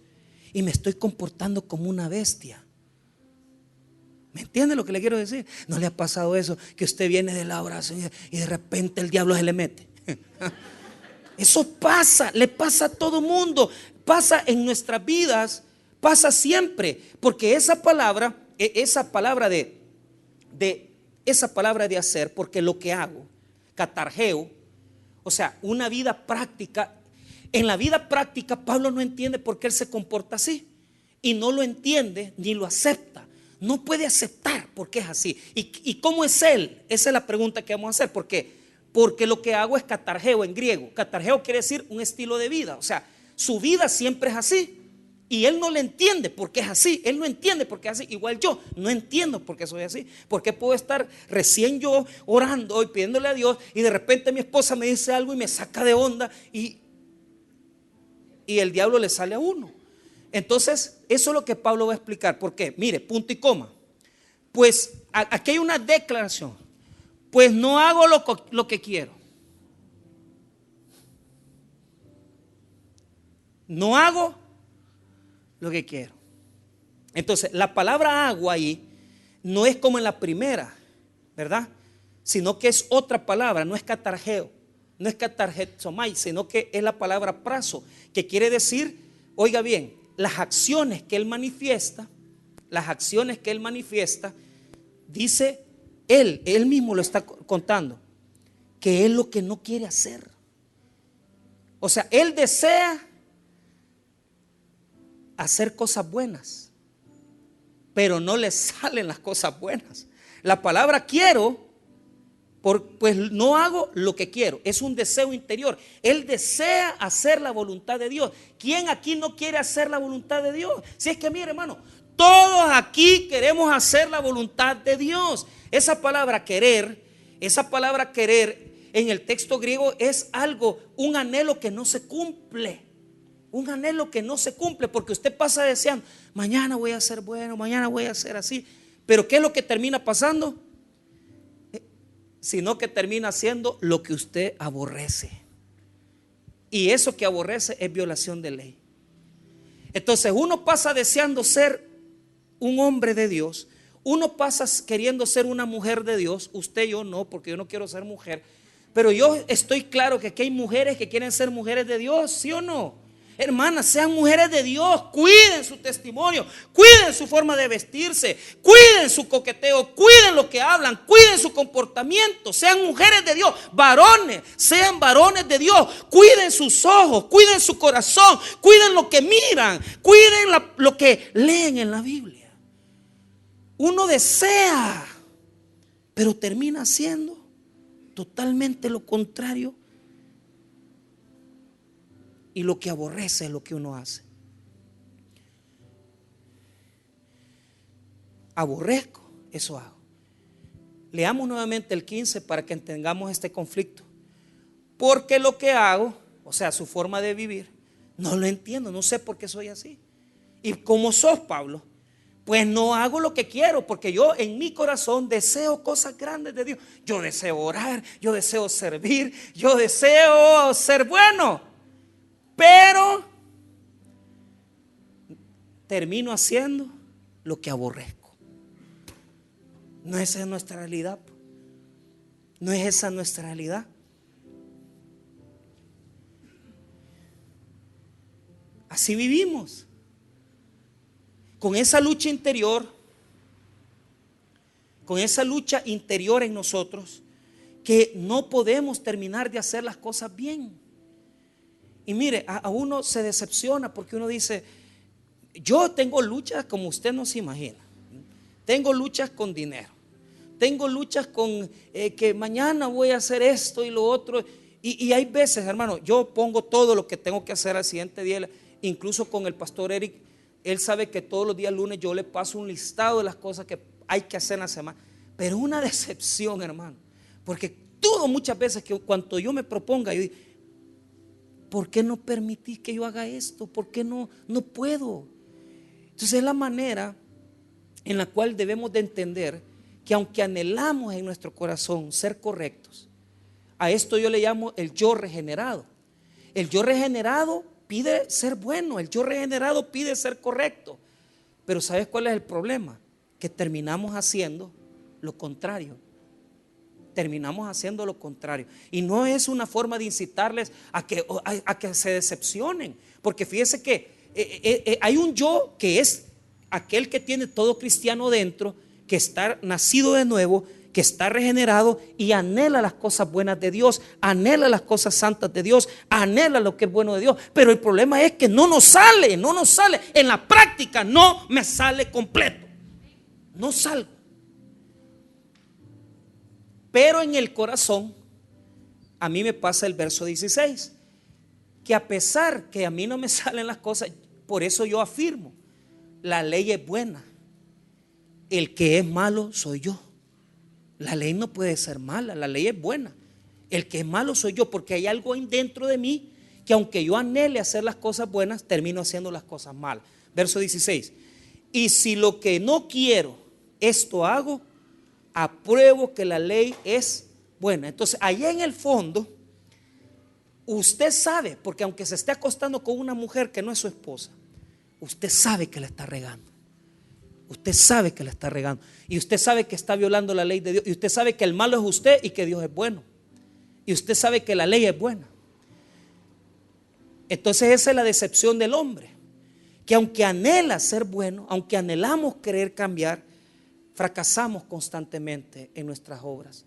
y me estoy comportando como una bestia. ¿Me entiende lo que le quiero decir? ¿No le ha pasado eso? Que usted viene de la oración y de repente el diablo se le mete. Eso pasa, le pasa a todo mundo, pasa en nuestras vidas, pasa siempre. Porque esa palabra de hacer, porque lo que hago, catargeo, o sea, una vida práctica. En la vida práctica Pablo no entiende por qué él se comporta así, y no lo entiende ni lo acepta. No puede aceptar por qué es así. ¿Y cómo es él? Esa es la pregunta que vamos a hacer. ¿Por qué? Porque lo que hago es catargeo en griego. Catargeo quiere decir un estilo de vida. O sea, su vida siempre es así. Y él no le entiende porque es así. Él no entiende porque es así. Igual yo no entiendo por qué soy así. Porque puedo estar recién yo orando y pidiéndole a Dios, y de repente mi esposa me dice algo y me saca de onda, y el diablo le sale a uno. Entonces eso es lo que Pablo va a explicar. ¿Por qué? Mire, punto y coma. Pues aquí hay una declaración. Pues no hago lo que quiero. No hago lo que quiero. Entonces la palabra hago ahí no es como en la primera, ¿verdad? Sino que es otra palabra, no es catargeo, no es catargetsomai, sino que es la palabra prazo, que quiere decir, oiga bien, las acciones que él manifiesta, dice él mismo lo está contando, que es lo que no quiere hacer. O sea, él desea hacer cosas buenas, pero no le salen las cosas buenas. La palabra quiero, pues no hago lo que quiero, es un deseo interior. Él desea hacer la voluntad de Dios. ¿Quién aquí no quiere hacer la voluntad de Dios? Si es que mire, hermano, todos aquí queremos hacer la voluntad de Dios. Esa palabra querer en el texto griego es algo, un anhelo que no se cumple. Un anhelo que no se cumple, porque usted pasa deseando, mañana voy a ser bueno, mañana voy a ser así. Pero ¿qué es lo que termina pasando? Sino que termina haciendo lo que usted aborrece. Y eso que aborrece es violación de ley. Entonces uno pasa deseando ser un hombre de Dios, uno pasa queriendo ser una mujer de Dios. Usted, yo no, porque yo no quiero ser mujer. Pero yo estoy claro que aquí hay mujeres que quieren ser mujeres de Dios, ¿sí o no? Hermanas, sean mujeres de Dios, cuiden su testimonio, cuiden su forma de vestirse, cuiden su coqueteo, cuiden lo que hablan, cuiden su comportamiento, sean mujeres de Dios. Varones, sean varones de Dios, cuiden sus ojos, cuiden su corazón, cuiden lo que miran, cuiden lo que leen en la Biblia. Uno desea, pero termina siendo totalmente lo contrario. Y lo que aborrece es lo que uno hace. Aborrezco, eso hago. Leamos nuevamente el 15 para que entendamos este conflicto. Porque lo que hago, o sea, su forma de vivir, no lo entiendo, no sé por qué soy así. ¿Y cómo sos, Pablo? Pues no hago lo que quiero, porque yo en mi corazón deseo cosas grandes de Dios. Yo deseo orar, yo deseo servir, yo deseo ser bueno. Pero termino haciendo lo que aborrezco. No esa es nuestra realidad. No es esa nuestra realidad. Así vivimos. Con esa lucha interior, en nosotros, que no podemos terminar de hacer las cosas bien. Y mire, a uno se decepciona porque uno dice, yo tengo luchas como usted no se imagina. Tengo luchas con dinero. Tengo luchas con que mañana voy a hacer esto y lo otro. Y hay veces, hermano, yo pongo todo lo que tengo que hacer al siguiente día. Incluso con el pastor Eric, él sabe que todos los días lunes yo le paso un listado de las cosas que hay que hacer en la semana. Pero una decepción, hermano. Porque todo muchas veces que cuando yo me proponga, yo digo, ¿por qué no permitís que yo haga esto? ¿Por qué no puedo? Entonces es la manera en la cual debemos de entender que aunque anhelamos en nuestro corazón ser correctos, a esto yo le llamo el yo regenerado. El yo regenerado pide ser bueno, el yo regenerado pide ser correcto. Pero ¿sabes cuál es el problema? Que terminamos haciendo lo contrario. Terminamos haciendo lo contrario. Y no es una forma de incitarles a que se decepcionen. Porque fíjese que hay un yo que es aquel que tiene todo cristiano dentro, que está nacido de nuevo, que está regenerado y anhela las cosas buenas de Dios, anhela las cosas santas de Dios, anhela lo que es bueno de Dios. Pero el problema es que no nos sale. En la práctica no me sale completo. No salgo. Pero en el corazón, a mí me pasa el verso 16, que a pesar que a mí no me salen las cosas, Por eso yo afirmo, la ley es buena. El que es malo soy yo. La ley no puede ser mala, la ley es buena. El que es malo soy yo, porque hay algo dentro de mí que aunque yo anhele hacer las cosas buenas, termino haciendo las cosas malas. Verso 16. Y si lo que no quiero, esto hago, apruebo que la ley es buena. Entonces, allá en el fondo, usted sabe, porque aunque se esté acostando con una mujer que no es su esposa, usted sabe que la está regando. Usted sabe que la está regando. Y usted sabe que está violando la ley de Dios. Y usted sabe que el malo es usted y que Dios es bueno. Y usted sabe que la ley es buena. Entonces esa es la decepción del hombre, que aunque anhela ser bueno, aunque anhelamos querer cambiar, fracasamos constantemente en nuestras obras,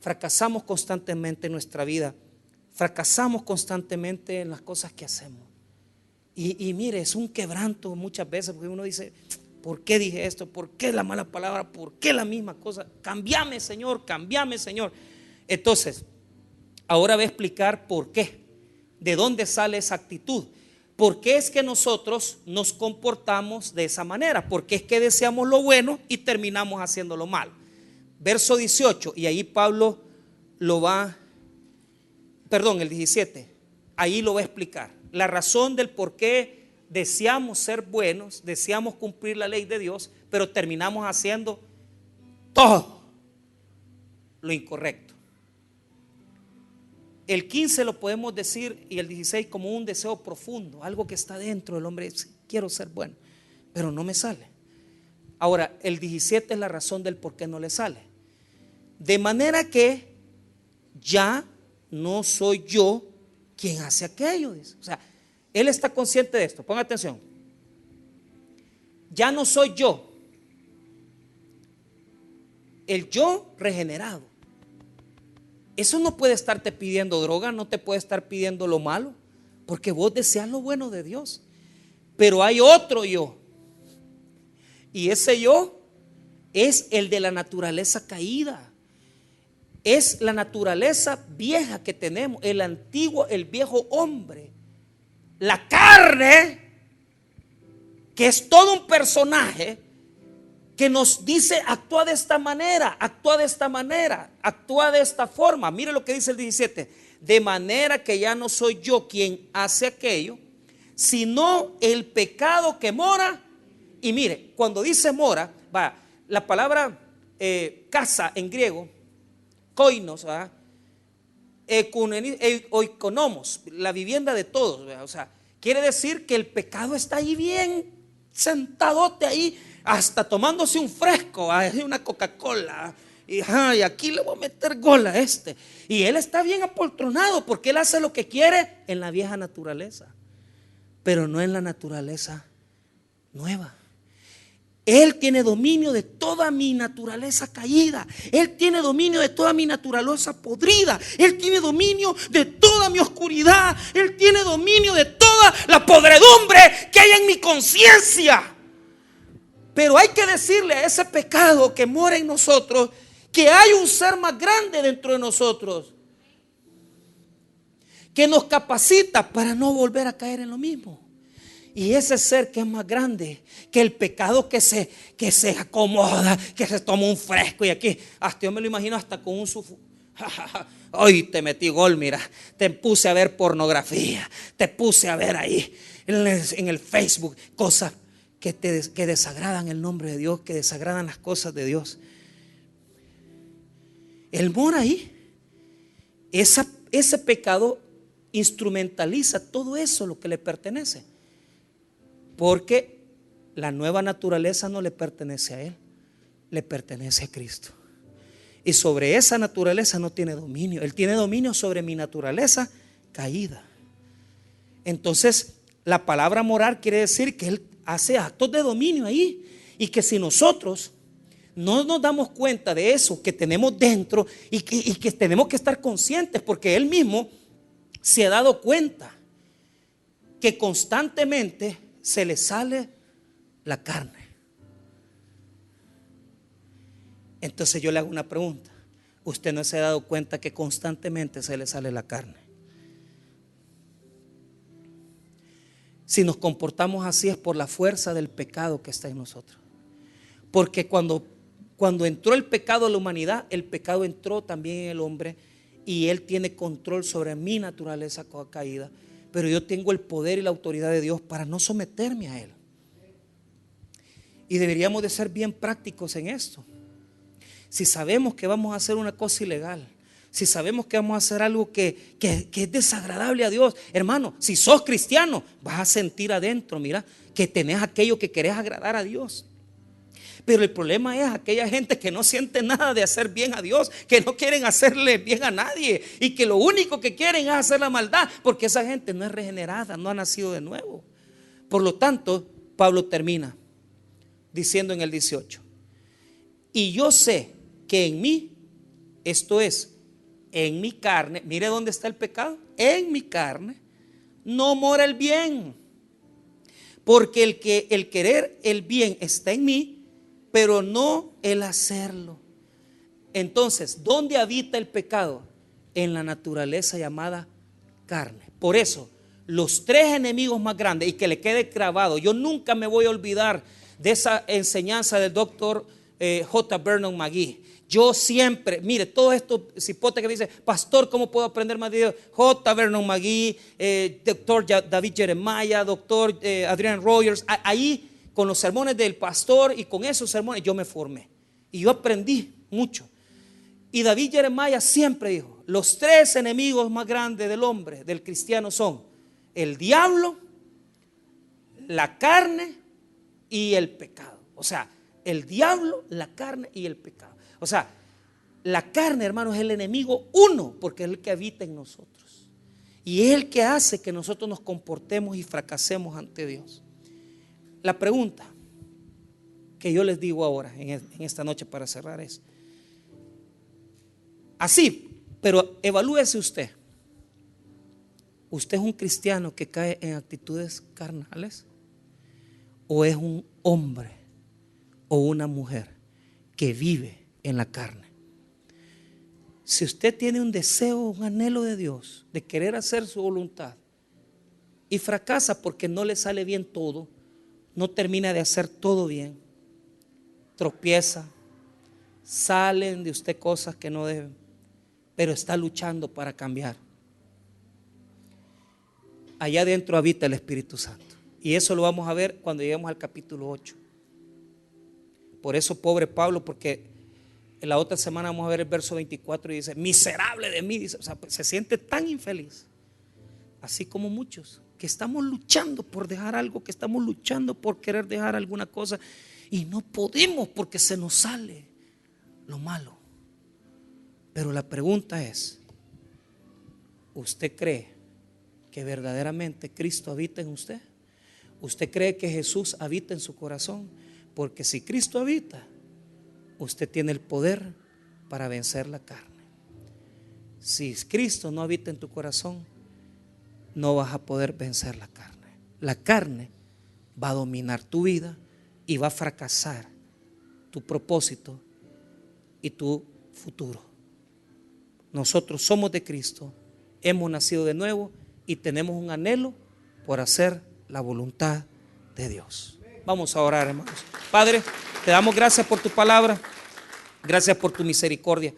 fracasamos constantemente en nuestra vida, fracasamos constantemente en las cosas que hacemos. Y mire, es un quebranto muchas veces, porque uno dice, ¿por qué dije esto? ¿Por qué la mala palabra? ¿Por qué la misma cosa? Cámbiame, Señor, cámbiame, Señor. Entonces, ahora voy a explicar por qué. ¿De dónde sale esa actitud? ¿Por qué es que nosotros nos comportamos de esa manera? ¿Por qué es que deseamos lo bueno y terminamos haciendo lo malo? Verso 18, y ahí Pablo el 17, ahí lo va a explicar. La razón del por qué deseamos ser buenos, deseamos cumplir la ley de Dios, pero terminamos haciendo todo lo incorrecto. El 15 lo podemos decir y el 16 como un deseo profundo, algo que está dentro del hombre. Quiero ser bueno, pero no me sale. Ahora, el 17 es la razón del por qué no le sale. De manera que ya no soy yo quien hace aquello, dice. O sea, él está consciente de esto. Ponga atención. Ya no soy yo, el yo regenerado. Eso no puede estarte pidiendo droga, no te puede estar pidiendo lo malo, porque vos deseas lo bueno de Dios. Pero hay otro yo, y ese yo es el de la naturaleza caída. Es la naturaleza vieja que tenemos, el antiguo, el viejo hombre. La carne, que es todo un personaje que nos dice actúa de esta manera, actúa de esta manera, actúa de esta forma. Mire lo que dice el 17. De manera que ya no soy yo quien hace aquello, sino el pecado que mora. Y mire, cuando dice mora, la palabra casa en griego, koinos, oikonomos, la vivienda de todos, ¿verdad? O sea, quiere decir que el pecado está ahí bien sentadote ahí, hasta tomándose un fresco, una Coca-Cola, y aquí le voy a meter gol a este. Y él está bien apoltronado porque él hace lo que quiere en la vieja naturaleza, pero no en la naturaleza nueva. Él tiene dominio de toda mi naturaleza caída. Él tiene dominio de toda mi naturaleza podrida. Él tiene dominio de toda mi oscuridad. Él tiene dominio de toda la podredumbre que hay en mi conciencia. Pero hay que decirle a ese pecado que mora en nosotros que hay un ser más grande dentro de nosotros, que nos capacita para no volver a caer en lo mismo. Y ese ser que es más grande que el pecado que se acomoda, que se toma un fresco y aquí, hasta yo me lo imagino hasta con un hoy te metí gol, mira, te puse a ver pornografía, te puse a ver ahí en el Facebook cosas que desagradan el nombre de Dios, que desagradan las cosas de Dios. Él mora ahí. Ese pecado instrumentaliza todo eso, lo que le pertenece. Porque la nueva naturaleza no le pertenece a él, le pertenece a Cristo. Y sobre esa naturaleza no tiene dominio. Él tiene dominio sobre mi naturaleza caída. Entonces, la palabra morar quiere decir que él hace actos de dominio ahí. Y que si nosotros no nos damos cuenta de eso que tenemos dentro y que tenemos que estar conscientes, porque él mismo se ha dado cuenta que constantemente se le sale la carne. Entonces yo le hago una pregunta. ¿Usted no se ha dado cuenta que constantemente se le sale la carne? Si nos comportamos así es por la fuerza del pecado que está en nosotros. Porque cuando entró el pecado a la humanidad, el pecado entró también en el hombre y él tiene control sobre mi naturaleza caída. Pero yo tengo el poder y la autoridad de Dios para no someterme a él. Y deberíamos de ser bien prácticos en esto. Si sabemos que vamos a hacer una cosa ilegal, si sabemos que vamos a hacer algo que es desagradable a Dios, hermano, si sos cristiano, vas a sentir adentro, mira, que tenés aquello que querés agradar a Dios. Pero el problema es aquella gente que no siente nada de hacer bien a Dios, que no quieren hacerle bien a nadie y que lo único que quieren es hacer la maldad, porque esa gente no es regenerada, no ha nacido de nuevo. Por lo tanto, Pablo termina diciendo en el 18: y yo sé que en mí, esto es, en mi carne, mire dónde está el pecado, en mi carne no mora el bien, porque el querer el bien está en mí, pero no el hacerlo. Entonces, ¿dónde habita el pecado? En la naturaleza llamada carne. Por eso, los tres enemigos más grandes, y que le quede grabado, yo nunca me voy a olvidar de esa enseñanza del doctor J. Vernon McGee. Yo siempre, mire, todos estos cipotes que me dicen, pastor, ¿cómo puedo aprender más de Dios? J. Vernon McGee, doctor David Jeremiah, doctor Adrian Rogers. Ahí con los sermones del pastor y con esos sermones yo me formé. Y yo aprendí mucho. Y David Jeremiah siempre dijo, los tres enemigos más grandes del hombre, del cristiano, son el diablo, la carne y el pecado. O sea, el diablo, la carne y el pecado. O sea, la carne, hermanos, es el enemigo uno, porque es el que habita en nosotros. Y es el que hace que nosotros nos comportemos y fracasemos ante Dios. La pregunta que yo les digo ahora, en esta noche para cerrar, es así, pero evalúese usted. ¿Usted es un cristiano que cae en actitudes carnales? ¿O es un hombre o una mujer que vive en la carne? Si usted tiene un deseo, un anhelo de Dios, de querer hacer su voluntad, y fracasa porque no le sale bien todo, no termina de hacer todo bien, tropieza, salen de usted cosas que no deben, pero está luchando para cambiar. Allá adentro habita el Espíritu Santo. Y eso lo vamos a ver cuando lleguemos al capítulo 8. Por eso, pobre Pablo, porque en la otra semana vamos a ver el verso 24 y dice, miserable de mí, dice, o sea, se siente tan infeliz, así como muchos que estamos luchando por dejar algo, que estamos luchando por querer dejar alguna cosa y no podemos porque se nos sale lo malo. Pero la pregunta es, ¿usted cree que verdaderamente Cristo habita en usted? ¿Usted cree que Jesús habita en su corazón? Porque si Cristo habita, usted tiene el poder para vencer la carne. Si Cristo no habita en tu corazón, no vas a poder vencer la carne. La carne va a dominar tu vida y va a fracasar tu propósito y tu futuro. Nosotros somos de Cristo, hemos nacido de nuevo y tenemos un anhelo por hacer la voluntad de Dios. Vamos a orar, hermanos. Padre, te damos gracias por tu palabra, gracias por tu misericordia.